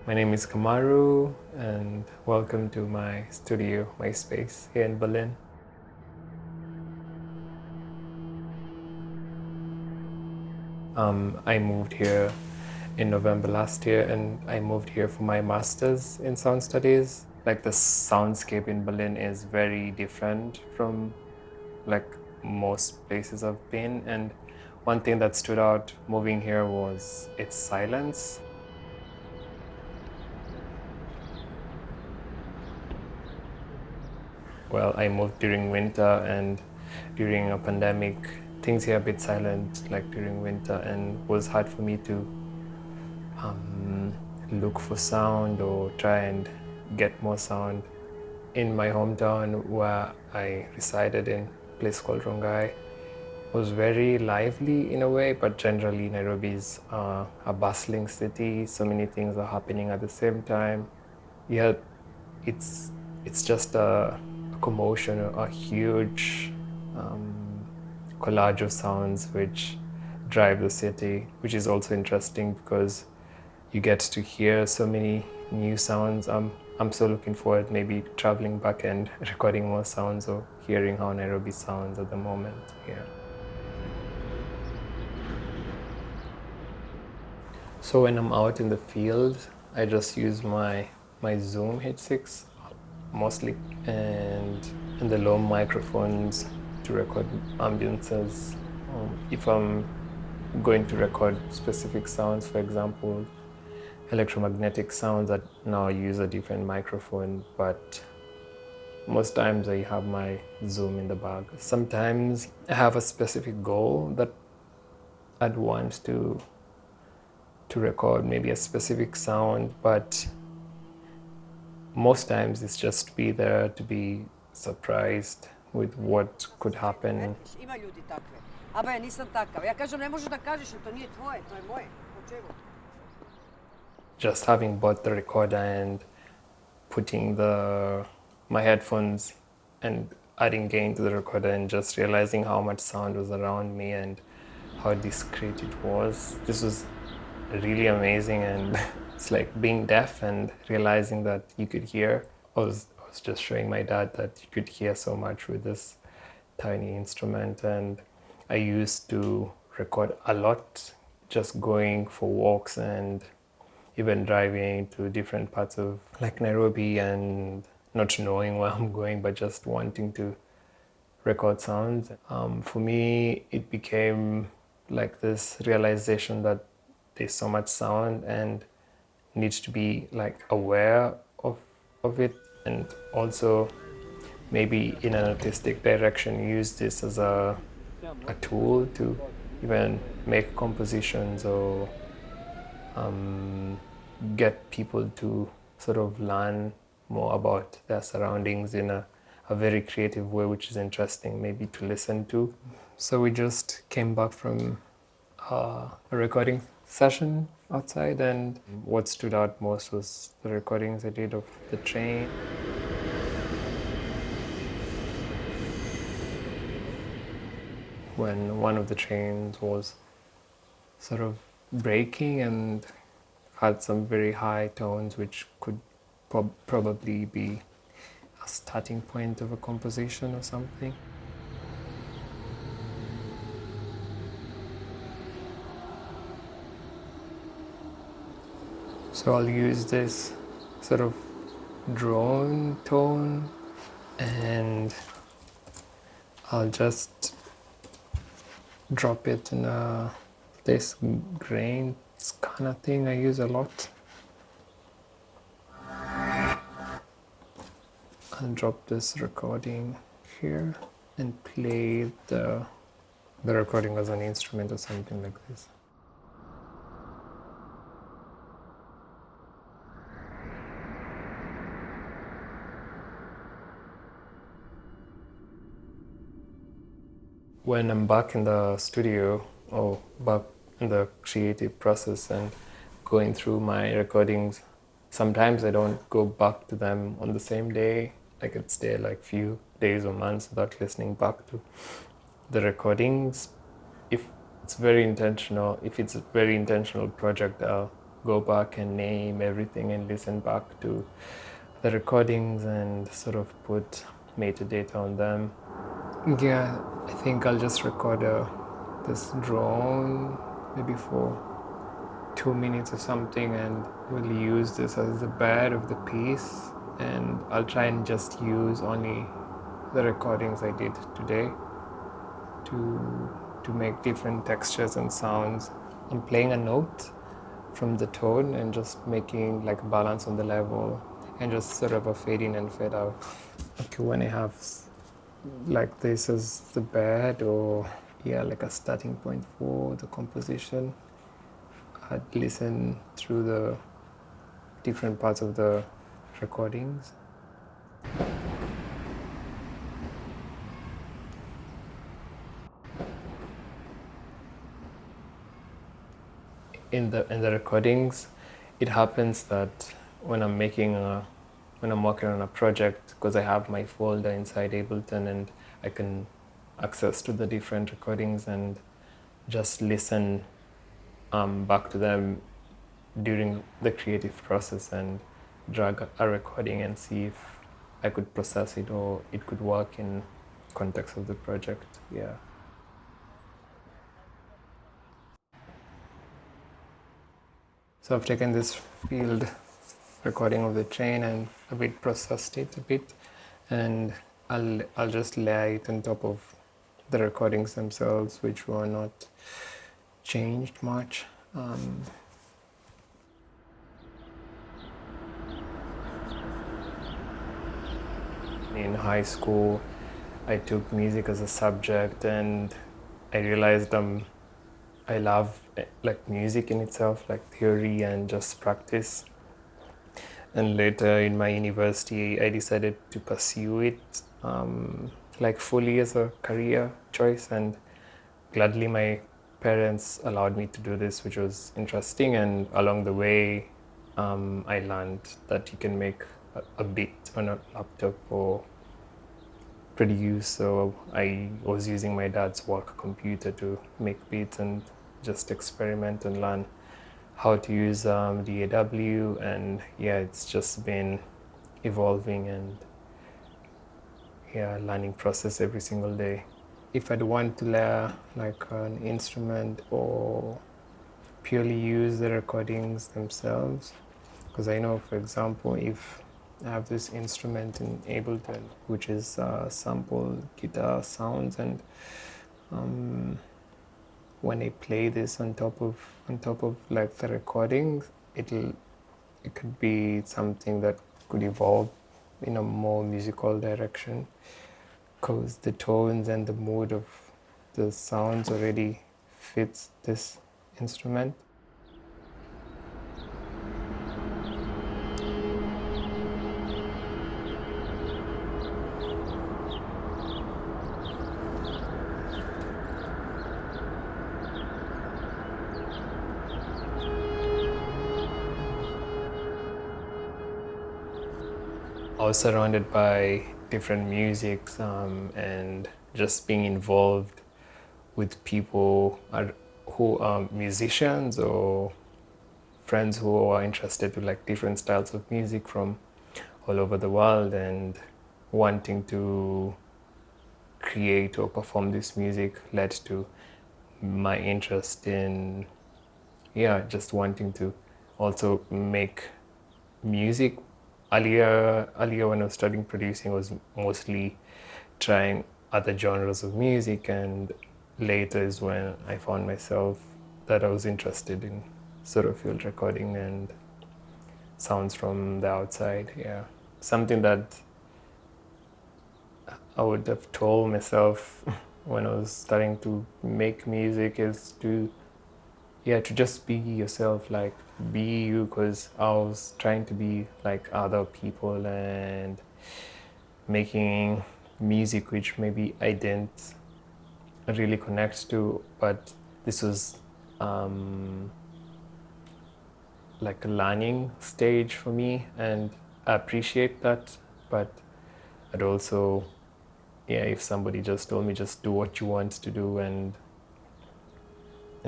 My name is Kamaru, and welcome to my studio, my space here in Berlin. I moved here in November last year, and I moved here for my master's in sound studies. Like the soundscape in Berlin is very different from like most places I've been, and one thing that stood out moving here was its silence. Well, I moved during winter, and during a pandemic, things here are a bit silent, like during winter, and it was hard for me to look for sound or try and get more sound. In my hometown where I resided in, a place called Rongai, was very lively in a way, but generally Nairobi is a bustling city. So many things are happening at the same time. Yeah, it's just a commotion, a huge collage of sounds which drive the city, which is also interesting because you get to hear so many new sounds. I'm so looking forward maybe traveling back and recording more sounds or hearing how Nairobi sounds at the moment here. So when I'm out in the field, I just use my Zoom H6 mostly, and the low microphones to record ambiances. If I'm going to record specific sounds, for example, electromagnetic sounds, that now use a different microphone, but most times I have my Zoom in the bag. Sometimes I have a specific goal that I'd want to record, maybe a specific sound, but most times it's just to be there, to be surprised with what could happen. Ima ljudi takve. Aba ja nisam takav. Ja kažem, ne možeš da kažeš, to nije tvoje, to je moje. Po čemu? Just having bought the recorder and putting my headphones and adding gain to the recorder and just realizing how much sound was around me and how discreet it was. This was really amazing, and it's like being deaf and realizing that you could hear. I was just showing my dad that you could hear so much with this tiny instrument, and I used to record a lot just going for walks and even driving to different parts of like Nairobi and not knowing where I'm going, but just wanting to record sounds. For me, it became like this realization that there's so much sound and needs to be like aware of it, and also maybe in an artistic direction use this as a tool to even make compositions or get people to sort of learn more about their surroundings in a very creative way, which is interesting maybe to listen to. So we just came back from a recording session outside, and what stood out most was the recordings I did of the train. When one of the trains was sort of braking and had some very high tones, which could probably be a starting point of a composition or something. So I'll use this sort of drone tone, and I'll just drop it in this grain kind of thing I use a lot. I'll drop this recording here and play the recording as an instrument or something like this. When I'm back in the studio or back in the creative process and going through my recordings, sometimes I don't go back to them on the same day. I could stay like few days or months without listening back to the recordings. If it's a very intentional project, I'll go back and name everything and listen back to the recordings and sort of put metadata on them. Yeah, I think I'll just record this drone maybe for 2 minutes or something, and we'll use this as the bed of the piece, and I'll try and just use only the recordings I did today to make different textures and sounds. I'm playing a note from the tone and just making like a balance on the level and just sort of a fade in and fade out. Okay, when I have like this as the bed, or yeah, like a starting point for the composition, I'd listen through the different parts of the recordings. In the recordings, it happens that when I'm working on a project, because I have my folder inside Ableton and I can access to the different recordings and just listen back to them during the creative process and drag a recording and see if I could process it or it could work in context of the project. Yeah. So I've taken this field recording of the train and a bit processed it a bit, and I'll just lay it on top of the recordings themselves, which were not changed much. In high school, I took music as a subject, and I realized I love like music in itself, like theory and just practice. And later in my university, I decided to pursue it like fully as a career choice, and gladly my parents allowed me to do this, which was interesting. And along the way, I learned that you can make a beat on a laptop or produce. So I was using my dad's work computer to make beats and just experiment and learn how to use the DAW, and yeah, it's just been evolving and yeah, learning process every single day. If I'd want to layer like an instrument or purely use the recordings themselves, because I know, for example, if I have this instrument in Ableton, which is sample guitar sounds, and when I play this on top of like the recordings, it could be something that could evolve in a more musical direction, because the tones and the mood of the sounds already fits this instrument. I was surrounded by different musics and just being involved with people who are musicians or friends who are interested in like different styles of music from all over the world, and wanting to create or perform this music led to my interest in just wanting to also make music. Earlier when I was studying producing, I was mostly trying other genres of music, and later is when I found myself that I was interested in sort of field recording and sounds from the outside. Yeah, something that I would have told myself when I was starting to make music is to just be yourself, like be you, because I was trying to be like other people and making music which maybe I didn't really connect to, but this was like a learning stage for me, and I appreciate that. But I'd also, if somebody just told me just do what you want to do and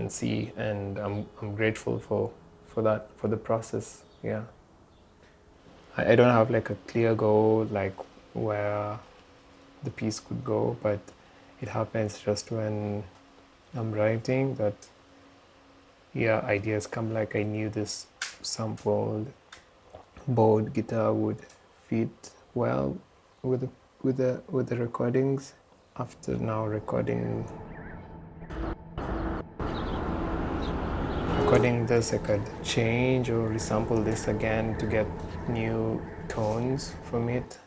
see, and I'm grateful for for the process. Yeah, I don't have like a clear goal like where the piece could go, but it happens just when I'm writing that, yeah, ideas come. Like I knew this sampled board guitar would fit well with the recordings. After now recording this, I could change or resample this again to get new tones from it.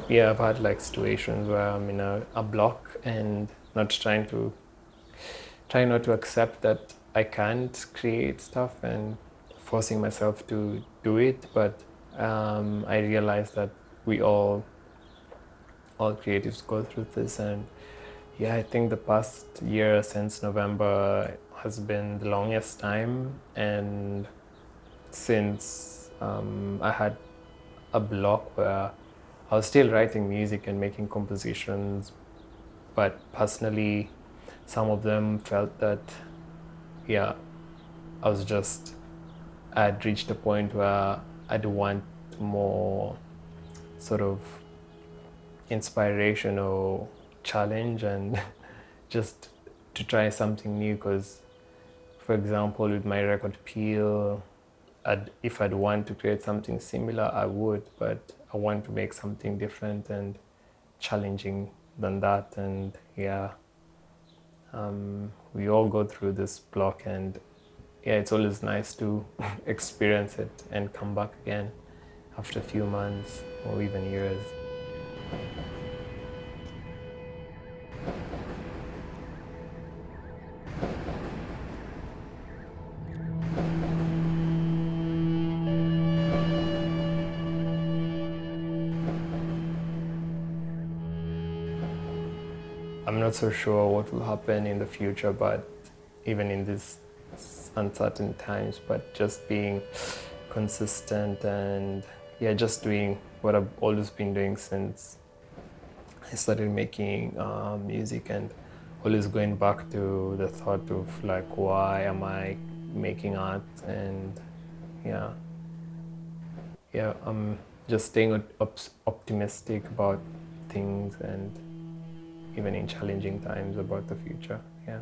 Yeah, I've had like situations where I'm in a block and not trying not to accept that I can't create stuff and forcing myself to do it. But I realized that we all creatives go through this, and yeah, I think the past year since November has been the longest time, and since I had a block where I was still writing music and making compositions, but personally, some of them felt that, yeah, I'd reached a point where I'd want more sort of inspiration or challenge and just to try something new. Because, for example, with my record Peel, if I'd want to create something similar, I would, but I want to make something different and challenging than that. And yeah, we all go through this block, and yeah, it's always nice to experience it and come back again after a few months or even years. I'm not so sure what will happen in the future, but even in these uncertain times, but just being consistent and yeah, just doing what I've always been doing since I started making music, and always going back to the thought of like, why am I making art? And yeah, I'm just staying optimistic about things, and even in challenging times about the future. Yeah.